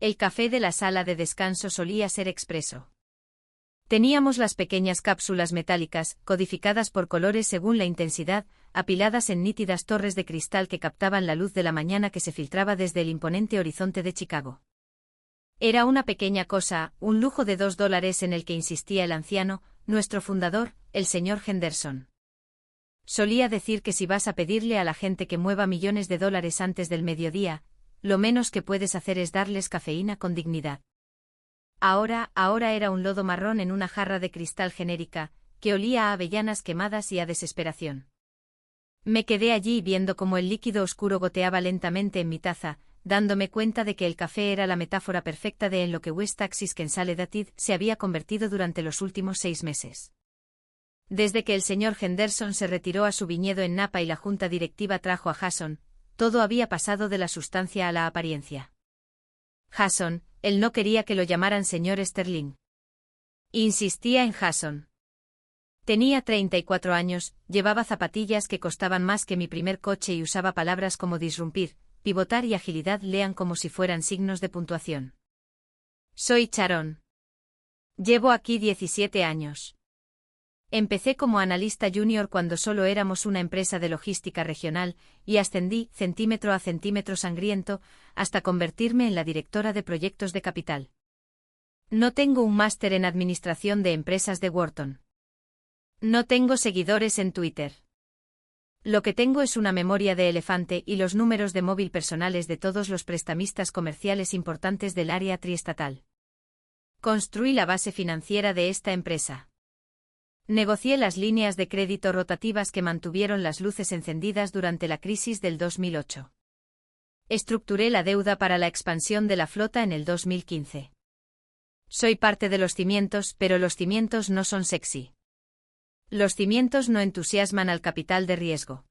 El café de la sala de descanso solía ser expreso. Teníamos las pequeñas cápsulas metálicas, codificadas por colores según la intensidad, apiladas en nítidas torres de cristal que captaban la luz de la mañana que se filtraba desde el imponente horizonte de Chicago. Era una pequeña cosa, un lujo de $2 en el que insistía el anciano, nuestro fundador, el señor Henderson. Solía decir que si vas a pedirle a la gente que mueva millones de dólares antes del mediodía, lo menos que puedes hacer es darles cafeína con dignidad. Ahora era un lodo marrón en una jarra de cristal genérica, que olía a avellanas quemadas y a desesperación. Me quedé allí viendo cómo el líquido oscuro goteaba lentamente en mi taza, dándome cuenta de que el café era la metáfora perfecta de en lo que West Texas Consolidated se había convertido durante los últimos 6 meses. Desde que el señor Henderson se retiró a su viñedo en Napa y la junta directiva trajo a Jason, todo había pasado de la sustancia a la apariencia. Jason, él no quería que lo llamaran señor Sterling. Insistía en Jason. Tenía 34 años, llevaba zapatillas que costaban más que mi primer coche y usaba palabras como disrumpir, pivotar y agilidad lean como si fueran signos de puntuación. Soy Sharon. Llevo aquí 17 años. Empecé como analista junior cuando solo éramos una empresa de logística regional, y ascendí, centímetro a centímetro sangriento, hasta convertirme en la directora de proyectos de capital. No tengo un máster en administración de empresas de Wharton. No tengo seguidores en Twitter. Lo que tengo es una memoria de elefante y los números de móvil personales de todos los prestamistas comerciales importantes del área triestatal. Construí la base financiera de esta empresa. Negocié las líneas de crédito rotativas que mantuvieron las luces encendidas durante la crisis del 2008. Estructuré la deuda para la expansión de la flota en el 2015. Soy parte de los cimientos, pero los cimientos no son sexy. Los cimientos no entusiasman al capital de riesgo.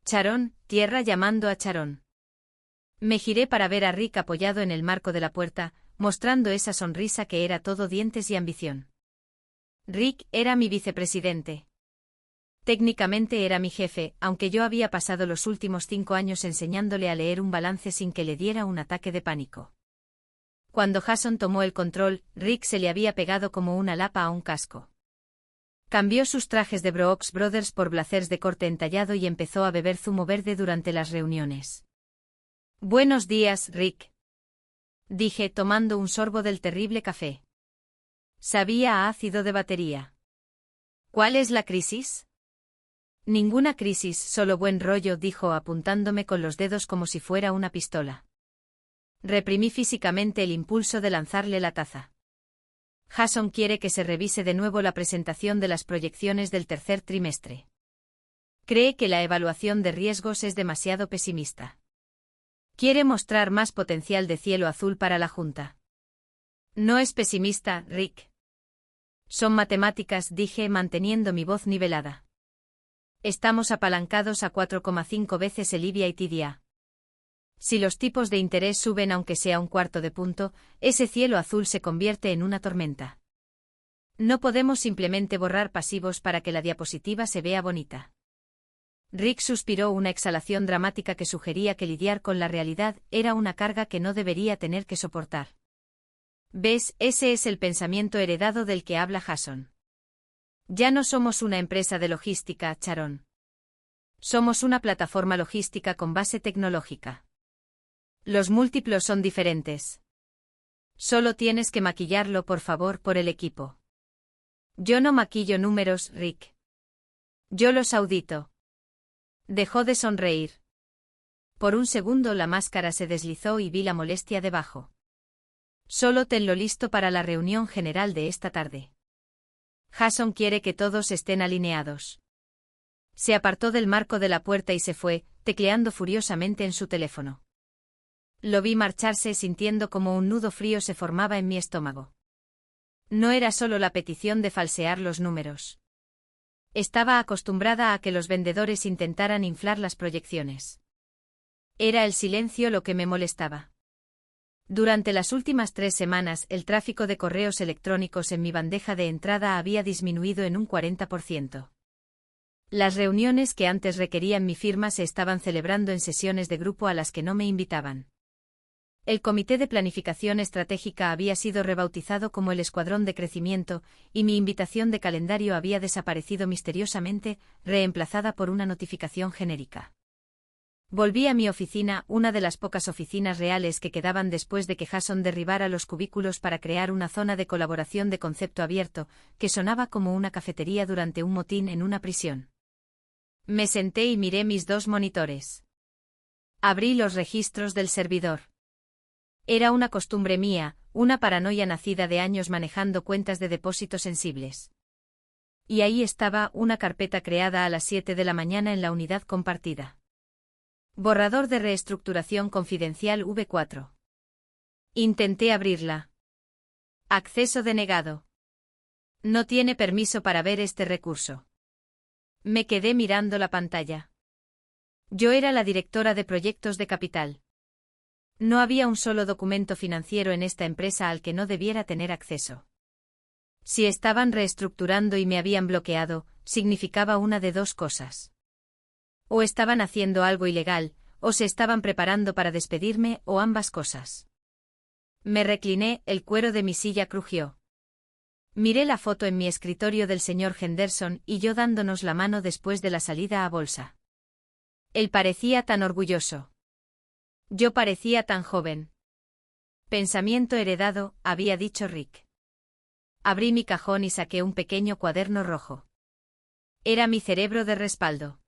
Sharon, tierra llamando a Sharon. Me giré para ver a Rick apoyado en el marco de la puerta, mostrando esa sonrisa que era todo dientes y ambición. Rick era mi vicepresidente. Técnicamente era mi jefe, aunque yo había pasado los últimos 5 años enseñándole a leer un balance sin que le diera un ataque de pánico. Cuando Jason tomó el control, Rick se le había pegado como una lapa a un casco. Cambió sus trajes de Brooks Brothers por blazers de corte entallado y empezó a beber zumo verde durante las reuniones. Buenos días, Rick. Dije tomando un sorbo del terrible café. Sabía a ácido de batería. ¿Cuál es la crisis? Ninguna crisis, solo buen rollo, dijo apuntándome con los dedos como si fuera una pistola. Reprimí físicamente el impulso de lanzarle la taza. Jason quiere que se revise de nuevo la presentación de las proyecciones del tercer trimestre. Cree que la evaluación de riesgos es demasiado pesimista. Quiere mostrar más potencial de cielo azul para la junta. No es pesimista, Rick. Son matemáticas, dije manteniendo mi voz nivelada. Estamos apalancados a 4,5 veces el EV a TDA. Si los tipos de interés suben aunque sea un cuarto de punto, ese cielo azul se convierte en una tormenta. No podemos simplemente borrar pasivos para que la diapositiva se vea bonita. Rick suspiró una exhalación dramática que sugería que lidiar con la realidad era una carga que no debería tener que soportar. ¿Ves? Ese es el pensamiento heredado del que habla Jason. Ya no somos una empresa de logística, Sharon. Somos una plataforma logística con base tecnológica. Los múltiplos son diferentes. Solo tienes que maquillarlo, por favor, por el equipo. Yo no maquillo números, Rick. Yo los audito. Dejó de sonreír. Por un segundo la máscara se deslizó y vi la molestia debajo. Solo tenlo listo para la reunión general de esta tarde. Jason quiere que todos estén alineados. Se apartó del marco de la puerta y se fue, tecleando furiosamente en su teléfono. Lo vi marcharse sintiendo como un nudo frío se formaba en mi estómago. No era solo la petición de falsear los números. Estaba acostumbrada a que los vendedores intentaran inflar las proyecciones. Era el silencio lo que me molestaba. Durante las últimas 3 semanas, el tráfico de correos electrónicos en mi bandeja de entrada había disminuido en un 40%. Las reuniones que antes requerían mi firma se estaban celebrando en sesiones de grupo a las que no me invitaban. El Comité de Planificación Estratégica había sido rebautizado como el Escuadrón de Crecimiento, y mi invitación de calendario había desaparecido misteriosamente, reemplazada por una notificación genérica. Volví a mi oficina, una de las pocas oficinas reales que quedaban después de que Jason derribara los cubículos para crear una zona de colaboración de concepto abierto, que sonaba como una cafetería durante un motín en una prisión. Me senté y miré mis dos monitores. Abrí los registros del servidor. Era una costumbre mía, una paranoia nacida de años manejando cuentas de depósito sensibles. Y ahí estaba una carpeta creada a las 7 de la mañana en la unidad compartida. Borrador de reestructuración confidencial V4. Intenté abrirla. Acceso denegado. No tiene permiso para ver este recurso. Me quedé mirando la pantalla. Yo era la directora de proyectos de capital. No había un solo documento financiero en esta empresa al que no debiera tener acceso. Si estaban reestructurando y me habían bloqueado, significaba una de dos cosas. O estaban haciendo algo ilegal, o se estaban preparando para despedirme, o ambas cosas. Me recliné, el cuero de mi silla crujió. Miré la foto en mi escritorio del señor Henderson y yo dándonos la mano después de la salida a bolsa. Él parecía tan orgulloso. Yo parecía tan joven. Pensamiento heredado, había dicho Rick. Abrí mi cajón y saqué un pequeño cuaderno rojo. Era mi cerebro de respaldo.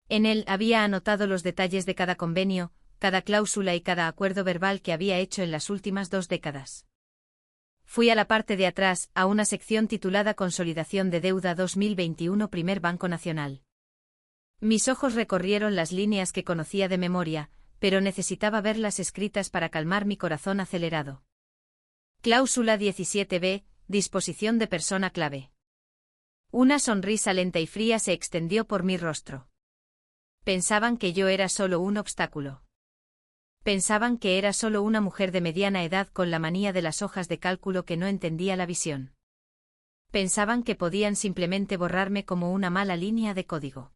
En él había anotado los detalles de cada convenio, cada cláusula y cada acuerdo verbal que había hecho en las últimas 2 décadas. Fui a la parte de atrás, a una sección titulada Consolidación de Deuda 2021 Primer Banco Nacional. Mis ojos recorrieron las líneas que conocía de memoria, pero necesitaba verlas escritas para calmar mi corazón acelerado. Cláusula 17b, disposición de persona clave. Una sonrisa lenta y fría se extendió por mi rostro. Pensaban que yo era solo un obstáculo. Pensaban que era solo una mujer de mediana edad con la manía de las hojas de cálculo que no entendía la visión. Pensaban que podían simplemente borrarme como una mala línea de código.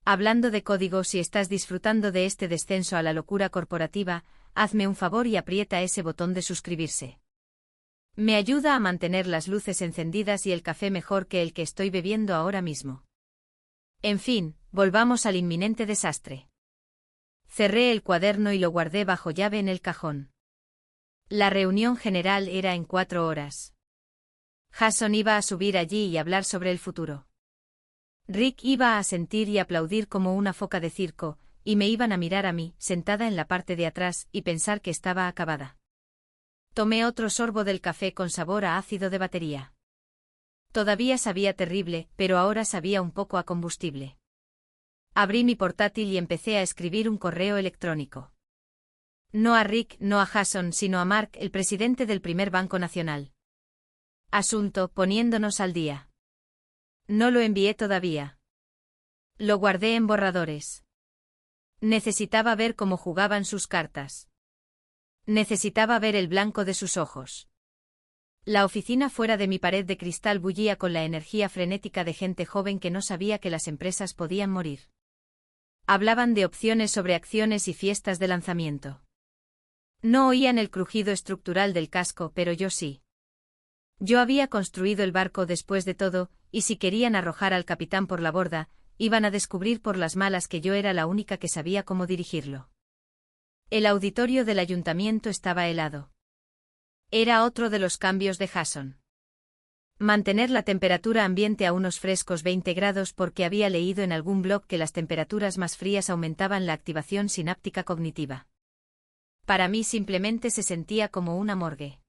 Hablando de código, si estás disfrutando de este descenso a la locura corporativa, hazme un favor y aprieta ese botón de suscribirse. Me ayuda a mantener las luces encendidas y el café mejor que el que estoy bebiendo ahora mismo. En fin, volvamos al inminente desastre. Cerré el cuaderno y lo guardé bajo llave en el cajón. La reunión general era en 4 horas. Jason iba a subir allí y hablar sobre el futuro. Rick iba a asentir y aplaudir como una foca de circo, y me iban a mirar a mí, sentada en la parte de atrás, y pensar que estaba acabada. Tomé otro sorbo del café con sabor a ácido de batería. Todavía sabía terrible, pero ahora sabía un poco a combustible. Abrí mi portátil y empecé a escribir un correo electrónico. No a Rick, no a Jason, sino a Mark, el presidente del Primer Banco Nacional. Asunto, poniéndonos al día. No lo envié todavía. Lo guardé en borradores. Necesitaba ver cómo jugaban sus cartas. Necesitaba ver el blanco de sus ojos. La oficina fuera de mi pared de cristal bullía con la energía frenética de gente joven que no sabía que las empresas podían morir. Hablaban de opciones sobre acciones y fiestas de lanzamiento. No oían el crujido estructural del casco, pero yo sí. Yo había construido el barco después de todo, y si querían arrojar al capitán por la borda, iban a descubrir por las malas que yo era la única que sabía cómo dirigirlo. El auditorio del ayuntamiento estaba helado. Era otro de los cambios de Jason. Mantener la temperatura ambiente a unos frescos 20 grados porque había leído en algún blog que las temperaturas más frías aumentaban la activación sináptica cognitiva. Para mí simplemente se sentía como una morgue.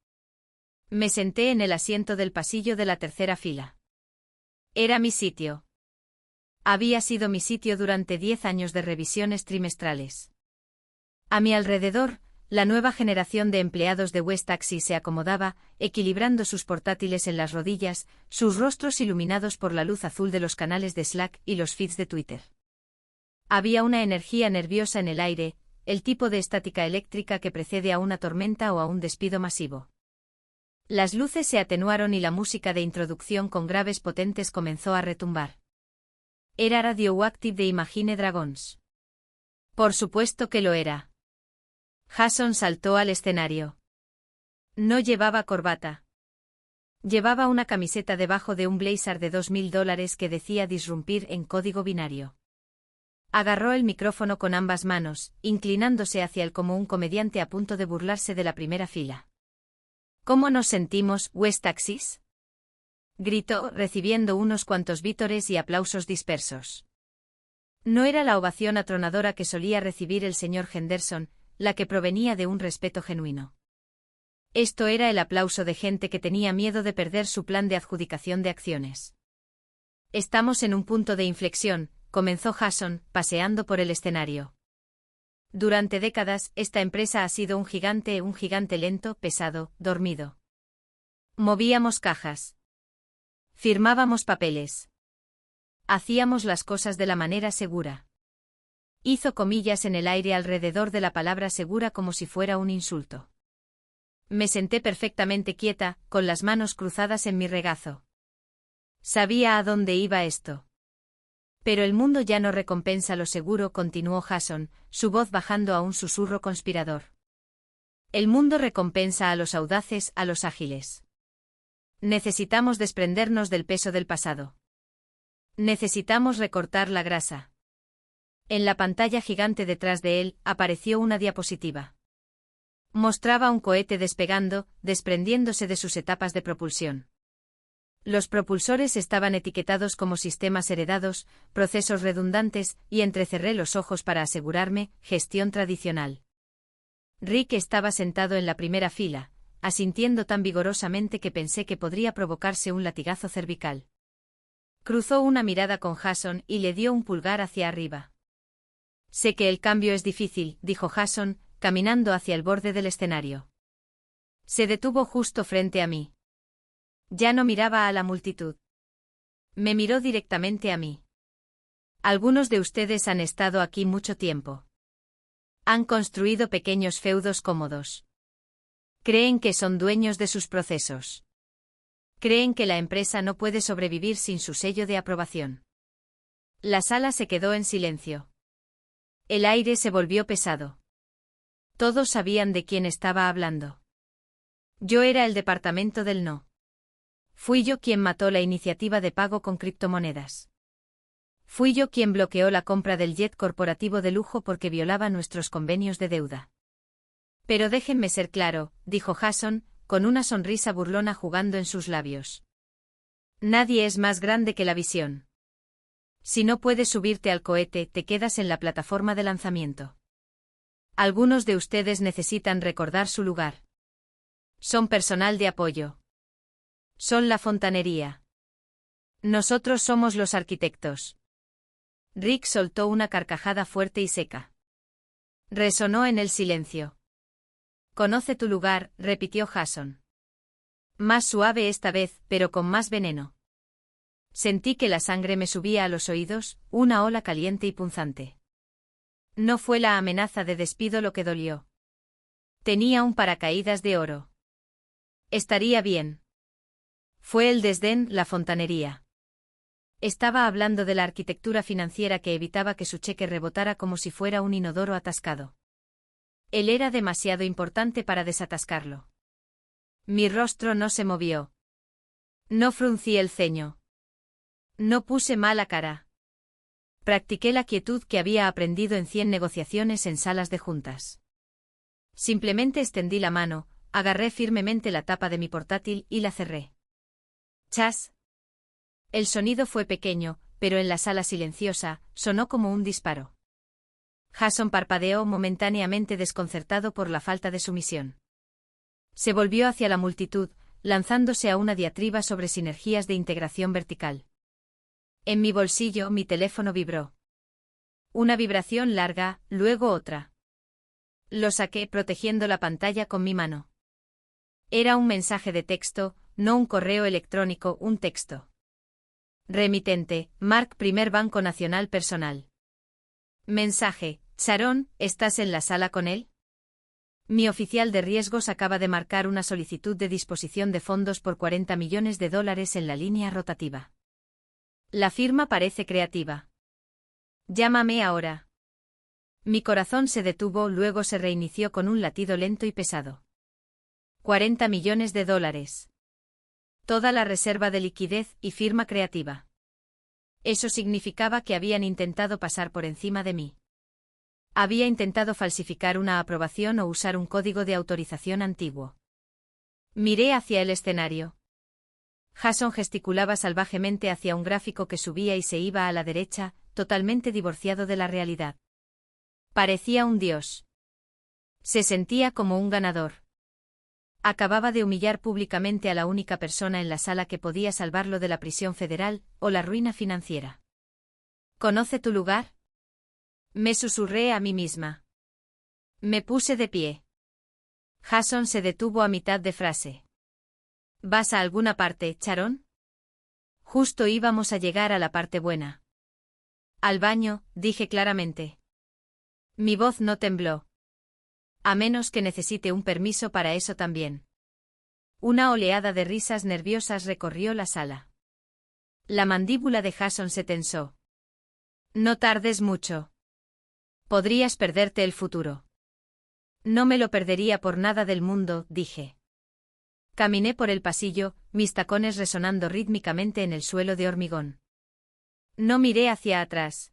Me senté en el asiento del pasillo de la tercera fila. Era mi sitio. Había sido mi sitio durante 10 años de revisiones trimestrales. A mi alrededor, la nueva generación de empleados de West Taxi se acomodaba, equilibrando sus portátiles en las rodillas, sus rostros iluminados por la luz azul de los canales de Slack y los feeds de Twitter. Había una energía nerviosa en el aire, el tipo de estática eléctrica que precede a una tormenta o a un despido masivo. Las luces se atenuaron y la música de introducción con graves potentes comenzó a retumbar. Era Radioactive de Imagine Dragons. Por supuesto que lo era. Jason saltó al escenario. No llevaba corbata. Llevaba una camiseta debajo de un blazer de $2000 que decía Disrumpir en código binario. Agarró el micrófono con ambas manos, inclinándose hacia él como un comediante a punto de burlarse de la primera fila. ¿Cómo nos sentimos, West Texas?, gritó, recibiendo unos cuantos vítores y aplausos dispersos. No era la ovación atronadora que solía recibir el señor Henderson, la que provenía de un respeto genuino. Esto era el aplauso de gente que tenía miedo de perder su plan de adjudicación de acciones. Estamos en un punto de inflexión, comenzó Jason, paseando por el escenario. Durante décadas, esta empresa ha sido un gigante lento, pesado, dormido. Movíamos cajas. Firmábamos papeles. Hacíamos las cosas de la manera segura. Hizo comillas en el aire alrededor de la palabra segura como si fuera un insulto. Me senté perfectamente quieta, con las manos cruzadas en mi regazo. Sabía a dónde iba esto. Pero el mundo ya no recompensa lo seguro, continuó Jason, su voz bajando a un susurro conspirador. El mundo recompensa a los audaces, a los ágiles. Necesitamos desprendernos del peso del pasado. Necesitamos recortar la grasa. En la pantalla gigante detrás de él, apareció una diapositiva. Mostraba un cohete despegando, desprendiéndose de sus etapas de propulsión. Los propulsores estaban etiquetados como sistemas heredados, procesos redundantes, y entrecerré los ojos para asegurarme, gestión tradicional. Rick estaba sentado en la primera fila, asintiendo tan vigorosamente que pensé que podría provocarse un latigazo cervical. Cruzó una mirada con Jason y le dio un pulgar hacia arriba. Sé que el cambio es difícil, dijo Jason, caminando hacia el borde del escenario. Se detuvo justo frente a mí. Ya no miraba a la multitud. Me miró directamente a mí. Algunos de ustedes han estado aquí mucho tiempo. Han construido pequeños feudos cómodos. Creen que son dueños de sus procesos. Creen que la empresa no puede sobrevivir sin su sello de aprobación. La sala se quedó en silencio. El aire se volvió pesado. Todos sabían de quién estaba hablando. Yo era el departamento del no. Fui yo quien mató la iniciativa de pago con criptomonedas. Fui yo quien bloqueó la compra del jet corporativo de lujo porque violaba nuestros convenios de deuda. Pero déjenme ser claro, dijo Jason, con una sonrisa burlona jugando en sus labios. Nadie es más grande que la visión. Si no puedes subirte al cohete, te quedas en la plataforma de lanzamiento. Algunos de ustedes necesitan recordar su lugar. Son personal de apoyo. Son la fontanería. Nosotros somos los arquitectos. Rick soltó una carcajada fuerte y seca. Resonó en el silencio. Conoce tu lugar, repitió Jason. Más suave esta vez, pero con más veneno. Sentí que la sangre me subía a los oídos, una ola caliente y punzante. No fue la amenaza de despido lo que dolió. Tenía un paracaídas de oro. Estaría bien. Fue el desdén, la fontanería. Estaba hablando de la arquitectura financiera que evitaba que su cheque rebotara como si fuera un inodoro atascado. Él era demasiado importante para desatascarlo. Mi rostro no se movió. No fruncí el ceño. No puse mala cara. Practiqué la quietud que había aprendido en 100 negociaciones en salas de juntas. Simplemente extendí la mano, agarré firmemente la tapa de mi portátil y la cerré. ¡Chas! El sonido fue pequeño, pero en la sala silenciosa, sonó como un disparo. Jason parpadeó momentáneamente desconcertado por la falta de sumisión. Se volvió hacia la multitud, lanzándose a una diatriba sobre sinergias de integración vertical. En mi bolsillo mi teléfono vibró. Una vibración larga, luego otra. Lo saqué protegiendo la pantalla con mi mano. Era un mensaje de texto, no un correo electrónico, un texto. Remitente, Mark, Primer Banco Nacional Personal. Mensaje, Sharon, ¿estás en la sala con él? Mi oficial de riesgos acaba de marcar una solicitud de disposición de fondos por $40 millones en la línea rotativa. La firma parece creativa. Llámame ahora. Mi corazón se detuvo, luego se reinició con un latido lento y pesado. $40 millones. Toda la reserva de liquidez y firma creativa. Eso significaba que habían intentado pasar por encima de mí. Había intentado falsificar una aprobación o usar un código de autorización antiguo. Miré hacia el escenario. Jason gesticulaba salvajemente hacia un gráfico que subía y se iba a la derecha, totalmente divorciado de la realidad. Parecía un dios. Se sentía como un ganador. Acababa de humillar públicamente a la única persona en la sala que podía salvarlo de la prisión federal o la ruina financiera. ¿Conoce tu lugar? Me susurré a mí misma. Me puse de pie. Jason se detuvo a mitad de frase. ¿Vas a alguna parte, Sharon? Justo íbamos a llegar a la parte buena. Al baño, dije claramente. Mi voz no tembló. A menos que necesite un permiso para eso también. Una oleada de risas nerviosas recorrió la sala. La mandíbula de Jason se tensó. No tardes mucho. Podrías perderte el futuro. No me lo perdería por nada del mundo, dije. Caminé por el pasillo, mis tacones resonando rítmicamente en el suelo de hormigón. No miré hacia atrás.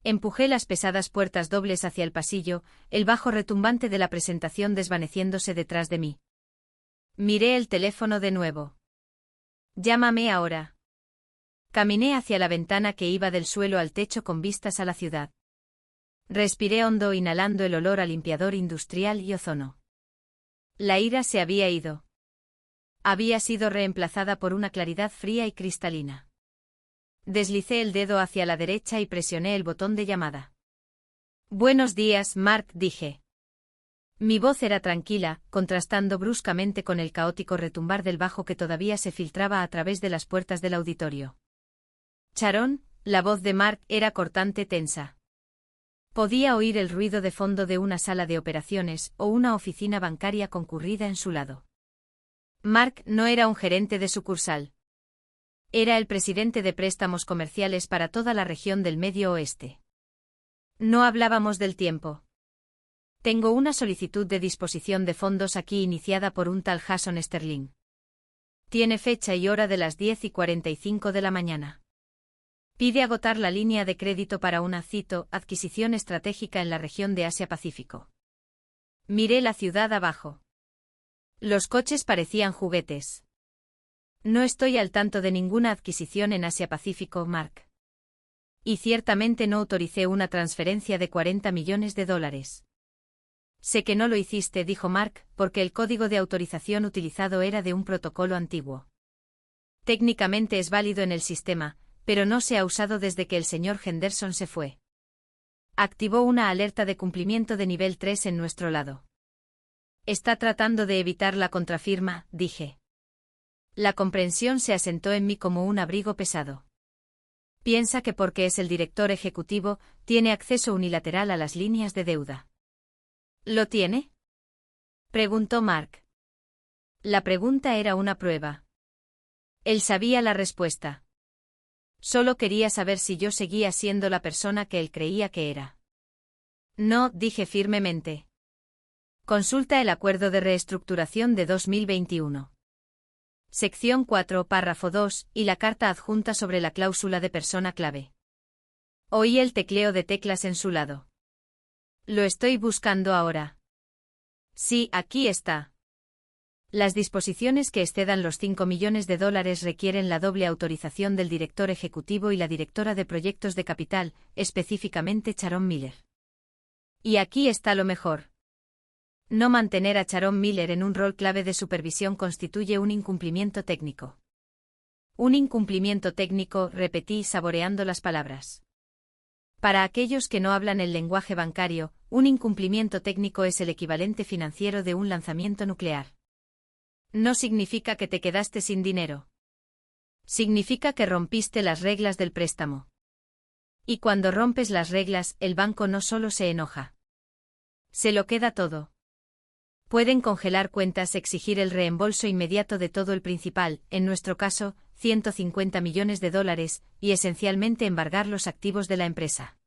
Empujé las pesadas puertas dobles hacia el pasillo, el bajo retumbante de la presentación desvaneciéndose detrás de mí. Miré el teléfono de nuevo. Llámame ahora. Caminé hacia la ventana que iba del suelo al techo con vistas a la ciudad. Respiré hondo inhalando el olor a limpiador industrial y ozono. La ira se había ido. Había sido reemplazada por una claridad fría y cristalina. Deslicé el dedo hacia la derecha y presioné el botón de llamada. Buenos días, Mark, dije. Mi voz era tranquila, contrastando bruscamente con el caótico retumbar del bajo que todavía se filtraba a través de las puertas del auditorio. Sharon, la voz de Mark era cortante, tensa. Podía oír el ruido de fondo de una sala de operaciones o una oficina bancaria concurrida en su lado. Mark no era un gerente de sucursal. Era el presidente de préstamos comerciales para toda la región del Medio Oeste. No hablábamos del tiempo. Tengo una solicitud de disposición de fondos aquí iniciada por un tal Jason Sterling. Tiene fecha y hora de las 10:45 de la mañana. Pide agotar la línea de crédito para una, cito, adquisición estratégica en la región de Asia-Pacífico. Miré la ciudad abajo. Los coches parecían juguetes. No estoy al tanto de ninguna adquisición en Asia-Pacífico, Mark. Y ciertamente no autoricé una transferencia de $40 millones. Sé que no lo hiciste, dijo Mark, porque el código de autorización utilizado era de un protocolo antiguo. Técnicamente es válido en el sistema, pero no se ha usado desde que el señor Henderson se fue. Activó una alerta de cumplimiento de nivel 3 en nuestro lado. Está tratando de evitar la contrafirma, dije. La comprensión se asentó en mí como un abrigo pesado. Piensa que porque es el director ejecutivo, tiene acceso unilateral a las líneas de deuda. ¿Lo tiene? Preguntó Mark. La pregunta era una prueba. Él sabía la respuesta. Solo quería saber si yo seguía siendo la persona que él creía que era. No, dije firmemente. Consulta el acuerdo de reestructuración de 2021. Sección 4, párrafo 2, y la carta adjunta sobre la cláusula de persona clave. Oí el tecleo de teclas en su lado. Lo estoy buscando ahora. Sí, aquí está. Las disposiciones que excedan los $5 millones requieren la doble autorización del director ejecutivo y la directora de proyectos de capital, específicamente Sharon Miller. Y aquí está lo mejor. No mantener a Sharon Miller en un rol clave de supervisión constituye un incumplimiento técnico. Un incumplimiento técnico, repetí saboreando las palabras. Para aquellos que no hablan el lenguaje bancario, un incumplimiento técnico es el equivalente financiero de un lanzamiento nuclear. No significa que te quedaste sin dinero. Significa que rompiste las reglas del préstamo. Y cuando rompes las reglas, el banco no solo se enoja. Se lo queda todo. Pueden congelar cuentas, exigir el reembolso inmediato de todo el principal, en nuestro caso, $150 millones, y esencialmente embargar los activos de la empresa.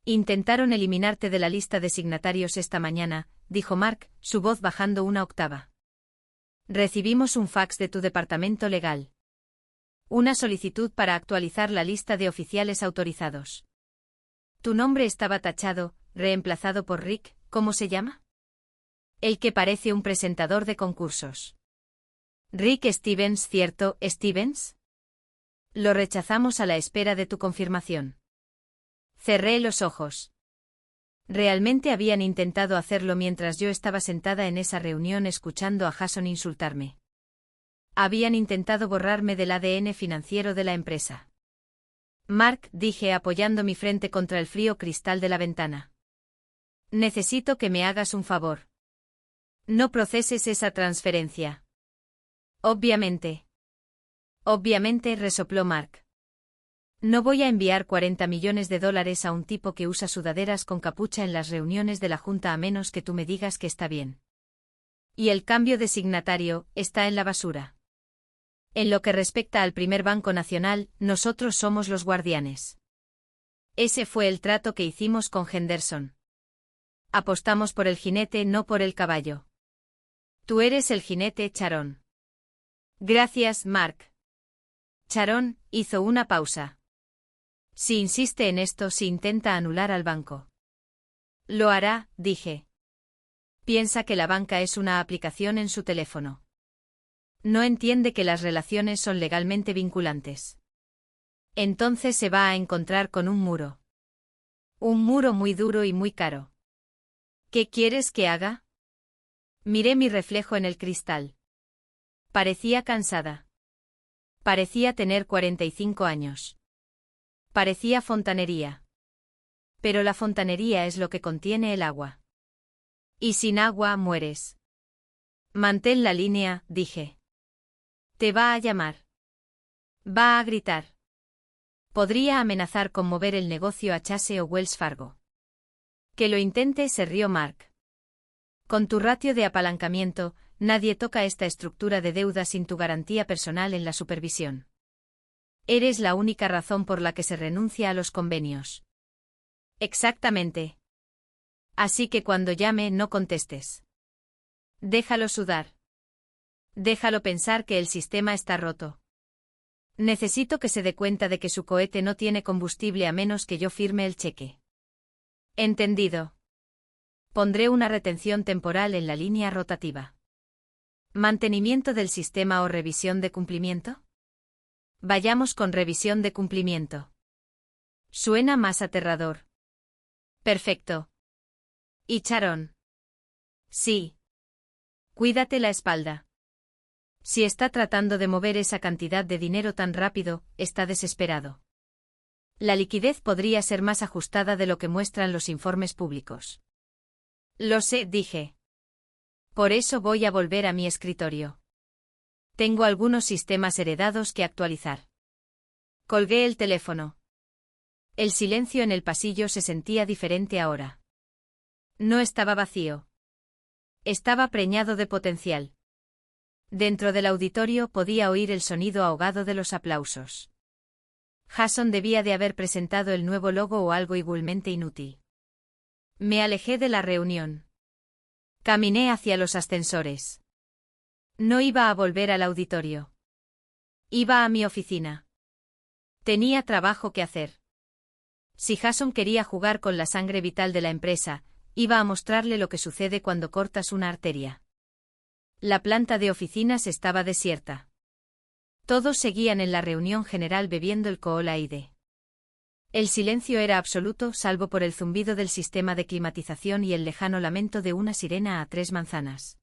Intentaron eliminarte de la lista de signatarios esta mañana, dijo Mark, su voz bajando una octava. Recibimos un fax de tu departamento legal. Una solicitud para actualizar la lista de oficiales autorizados. Tu nombre estaba tachado, reemplazado por Rick, ¿cómo se llama? El que parece un presentador de concursos. Rick Stevens, ¿cierto, Stevens? Lo rechazamos a la espera de tu confirmación. Cerré los ojos. Realmente habían intentado hacerlo mientras yo estaba sentada en esa reunión escuchando a Jason insultarme. Habían intentado borrarme del ADN financiero de la empresa. Mark, dije apoyando mi frente contra el frío cristal de la ventana. Necesito que me hagas un favor. No proceses esa transferencia. Obviamente. Obviamente, resopló Mark. No voy a enviar $40 millones a un tipo que usa sudaderas con capucha en las reuniones de la Junta a menos que tú me digas que está bien. Y el cambio de signatario está en la basura. En lo que respecta al primer Banco Nacional, nosotros somos los guardianes. Ese fue el trato que hicimos con Henderson. Apostamos por el jinete, no por el caballo. Tú eres el jinete, Sharon. Gracias, Mark. Sharon hizo una pausa. Si insiste en esto, si intenta anular al banco. Lo hará, dije. Piensa que la banca es una aplicación en su teléfono. No entiende que las relaciones son legalmente vinculantes. Entonces se va a encontrar con un muro. Un muro muy duro y muy caro. ¿Qué quieres que haga? Miré mi reflejo en el cristal. Parecía cansada. Parecía tener 45 años. Parecía fontanería. Pero la fontanería es lo que contiene el agua. Y sin agua mueres. Mantén la línea, dije. Te va a llamar. Va a gritar. Podría amenazar con mover el negocio a Chase o Wells Fargo. Que lo intente, se rió Mark. Con tu ratio de apalancamiento, nadie toca esta estructura de deuda sin tu garantía personal en la supervisión. Eres la única razón por la que se renuncia a los convenios. Exactamente. Así que cuando llame no contestes. Déjalo sudar. Déjalo pensar que el sistema está roto. Necesito que se dé cuenta de que su cohete no tiene combustible a menos que yo firme el cheque. Entendido. Pondré una retención temporal en la línea rotativa. ¿Mantenimiento del sistema o revisión de cumplimiento? Vayamos con revisión de cumplimiento. Suena más aterrador. Perfecto. ¿Y Sharon? Sí. Cuídate la espalda. Si está tratando de mover esa cantidad de dinero tan rápido, está desesperado. La liquidez podría ser más ajustada de lo que muestran los informes públicos. Lo sé, dije. Por eso voy a volver a mi escritorio. Tengo algunos sistemas heredados que actualizar. Colgué el teléfono. El silencio en el pasillo se sentía diferente ahora. No estaba vacío. Estaba preñado de potencial. Dentro del auditorio podía oír el sonido ahogado de los aplausos. Jason debía de haber presentado el nuevo logo o algo igualmente inútil. Me alejé de la reunión. Caminé hacia los ascensores. No iba a volver al auditorio. Iba a mi oficina. Tenía trabajo que hacer. Si Jason quería jugar con la sangre vital de la empresa, iba a mostrarle lo que sucede cuando cortas una arteria. La planta de oficinas estaba desierta. Todos seguían en la reunión general bebiendo el Kool-Aid. El silencio era absoluto salvo por el zumbido del sistema de climatización y el lejano lamento de una sirena a 3 manzanas.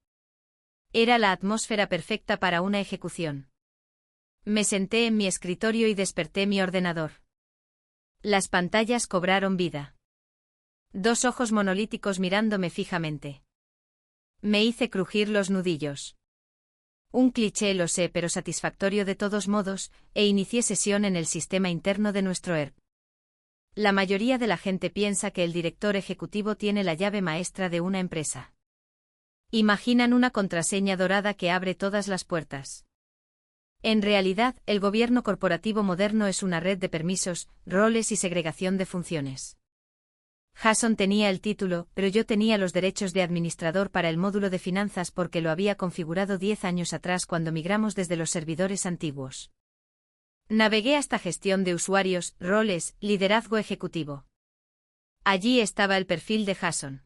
Era la atmósfera perfecta para una ejecución. Me senté en mi escritorio y desperté mi ordenador. Las pantallas cobraron vida. 2 ojos monolíticos mirándome fijamente. Me hice crujir los nudillos. Un cliché, lo sé, pero satisfactorio de todos modos, e inicié sesión en el sistema interno de nuestro ERP. La mayoría de la gente piensa que el director ejecutivo tiene la llave maestra de una empresa. Imaginan una contraseña dorada que abre todas las puertas. En realidad, el gobierno corporativo moderno es una red de permisos, roles y segregación de funciones. Jason tenía el título, pero yo tenía los derechos de administrador para el módulo de finanzas porque lo había configurado 10 años atrás cuando migramos desde los servidores antiguos. Navegué hasta gestión de usuarios, roles, liderazgo ejecutivo. Allí estaba el perfil de Jason.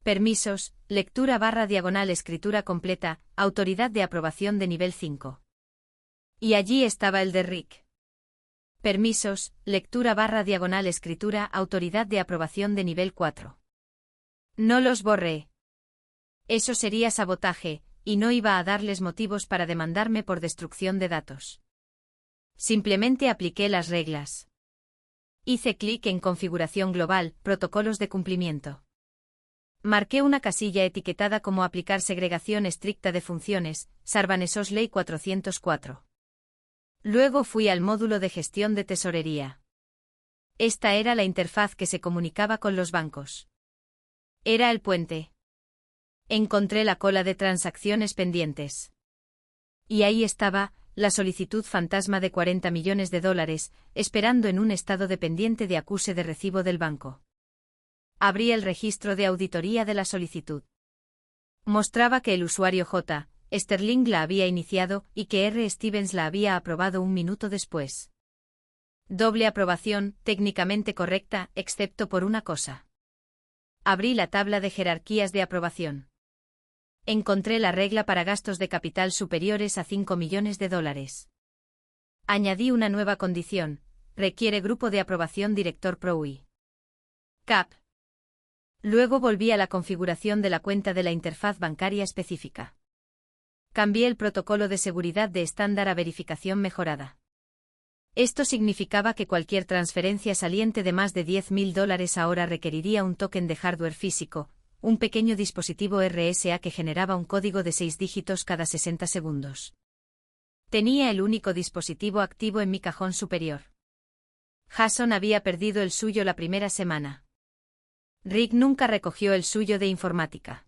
Permisos, lectura/diagonal escritura completa, autoridad de aprobación de nivel 5. Y allí estaba el de Rick. Permisos, lectura/diagonal escritura, autoridad de aprobación de nivel 4. No los borré. Eso sería sabotaje, y no iba a darles motivos para demandarme por destrucción de datos. Simplemente apliqué las reglas. Hice clic en Configuración global, protocolos de cumplimiento. Marqué una casilla etiquetada como aplicar segregación estricta de funciones, Sarbanes-Oxley Ley 404. Luego fui al módulo de gestión de tesorería. Esta era la interfaz que se comunicaba con los bancos. Era el puente. Encontré la cola de transacciones pendientes. Y ahí estaba, la solicitud fantasma de $40 millones, esperando en un estado dependiente de acuse de recibo del banco. Abrí el registro de auditoría de la solicitud. Mostraba que el usuario J. Sterling la había iniciado y que R. Stevens la había aprobado un minuto después. Doble aprobación, técnicamente correcta, excepto por una cosa. Abrí la tabla de jerarquías de aprobación. Encontré la regla para gastos de capital superiores a $5 millones. Añadí una nueva condición, requiere grupo de aprobación director PROI. CAP. Luego volví a la configuración de la cuenta de la interfaz bancaria específica. Cambié el protocolo de seguridad de estándar a verificación mejorada. Esto significaba que cualquier transferencia saliente de más de $10.000 ahora requeriría un token de hardware físico, un pequeño dispositivo RSA que generaba un código de 6 dígitos cada 60 segundos. Tenía el único dispositivo activo en mi cajón superior. Jason había perdido el suyo la primera semana. Rick nunca recogió el suyo de informática.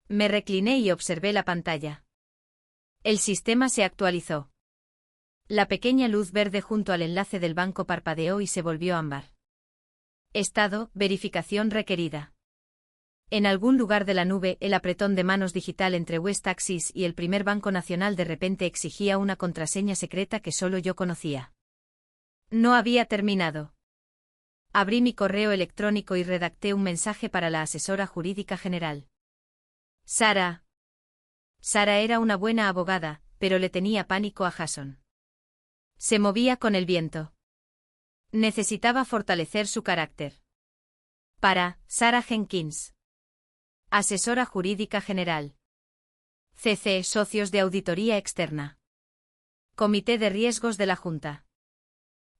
Me recliné y observé la pantalla. El sistema se actualizó. La pequeña luz verde junto al enlace del banco parpadeó y se volvió ámbar. Estado, verificación requerida. En algún lugar de la nube, el apretón de manos digital entre West Axis y el primer Banco Nacional de repente exigía una contraseña secreta que solo yo conocía. No había terminado. Abrí mi correo electrónico y redacté un mensaje para la asesora jurídica general. Sara. Sara era una buena abogada, pero le tenía pánico a Jason. Se movía con el viento. Necesitaba fortalecer su carácter. Para, Sarah Jenkins. Asesora jurídica general. CC, socios de auditoría externa. Comité de riesgos de la Junta.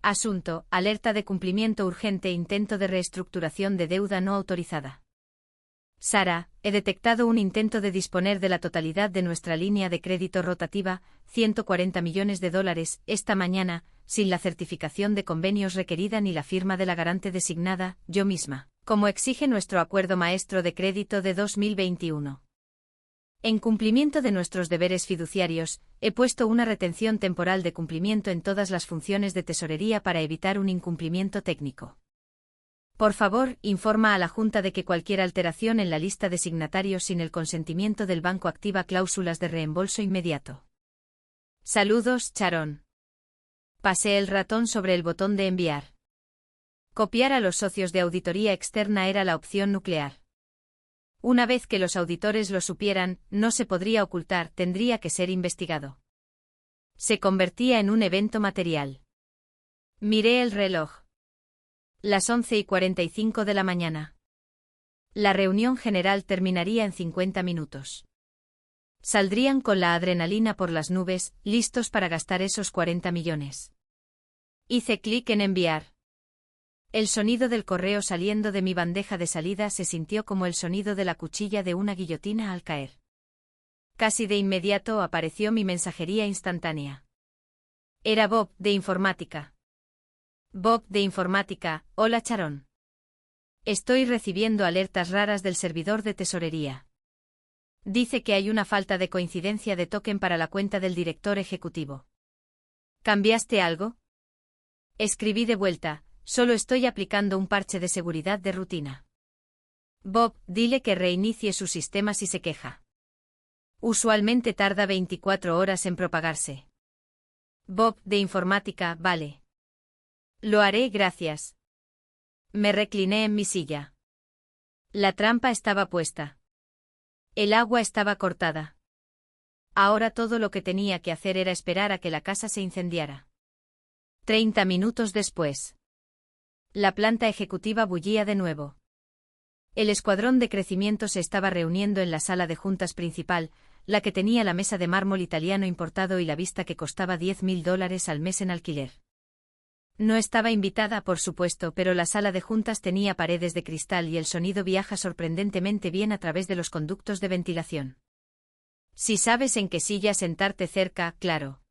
Asunto, alerta de cumplimiento urgente, intento de reestructuración de deuda no autorizada. Sara, he detectado un intento de disponer de la totalidad de nuestra línea de crédito rotativa, $140 millones, esta mañana, sin la certificación de convenios requerida ni la firma de la garante designada, yo misma, como exige nuestro acuerdo maestro de crédito de 2021. En cumplimiento de nuestros deberes fiduciarios, he puesto una retención temporal de cumplimiento en todas las funciones de tesorería para evitar un incumplimiento técnico. Por favor, informa a la Junta de que cualquier alteración en la lista de signatarios sin el consentimiento del banco activa cláusulas de reembolso inmediato. Saludos, Sharon. Pasé el ratón sobre el botón de enviar. Copiar a los socios de auditoría externa era la opción nuclear. Una vez que los auditores lo supieran, no se podría ocultar, tendría que ser investigado. Se convertía en un evento material. Miré el reloj. Las 11:45 de la mañana. La reunión general terminaría en 50 minutos. Saldrían con la adrenalina por las nubes, listos para gastar esos 40 millones. Hice clic en enviar. El sonido del correo saliendo de mi bandeja de salida se sintió como el sonido de la cuchilla de una guillotina al caer. Casi de inmediato apareció mi mensajería instantánea. Era Bob, de informática. Bob, de informática, hola Sharon. Estoy recibiendo alertas raras del servidor de tesorería. Dice que hay una falta de coincidencia de token para la cuenta del director ejecutivo. ¿Cambiaste algo? Escribí de vuelta, Solo estoy aplicando un parche de seguridad de rutina. Bob, dile que reinicie su sistema si se queja. Usualmente tarda 24 horas en propagarse. Bob, de informática, vale. Lo haré, gracias. Me recliné en mi silla. La trampa estaba puesta. El agua estaba cortada. Ahora todo lo que tenía que hacer era esperar a que la casa se incendiara. 30 minutos después. La planta ejecutiva bullía de nuevo. El escuadrón de crecimiento se estaba reuniendo en la sala de juntas principal, la que tenía la mesa de mármol italiano importado y la vista que costaba $10.000 al mes en alquiler. No estaba invitada, por supuesto, pero la sala de juntas tenía paredes de cristal y el sonido viaja sorprendentemente bien a través de los conductos de ventilación. Si sabes en qué silla sentarte cerca, claro.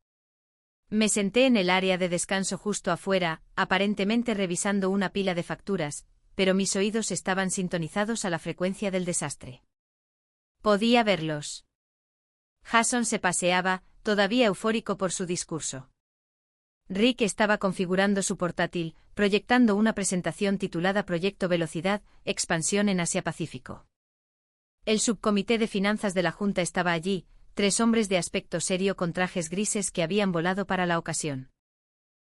Me senté en el área de descanso justo afuera, aparentemente revisando una pila de facturas, pero mis oídos estaban sintonizados a la frecuencia del desastre. Podía verlos. Jason se paseaba, todavía eufórico por su discurso. Rick estaba configurando su portátil, proyectando una presentación titulada Proyecto Velocidad, Expansión en Asia-Pacífico. El subcomité de finanzas de la Junta estaba allí, 3 hombres de aspecto serio con trajes grises que habían volado para la ocasión.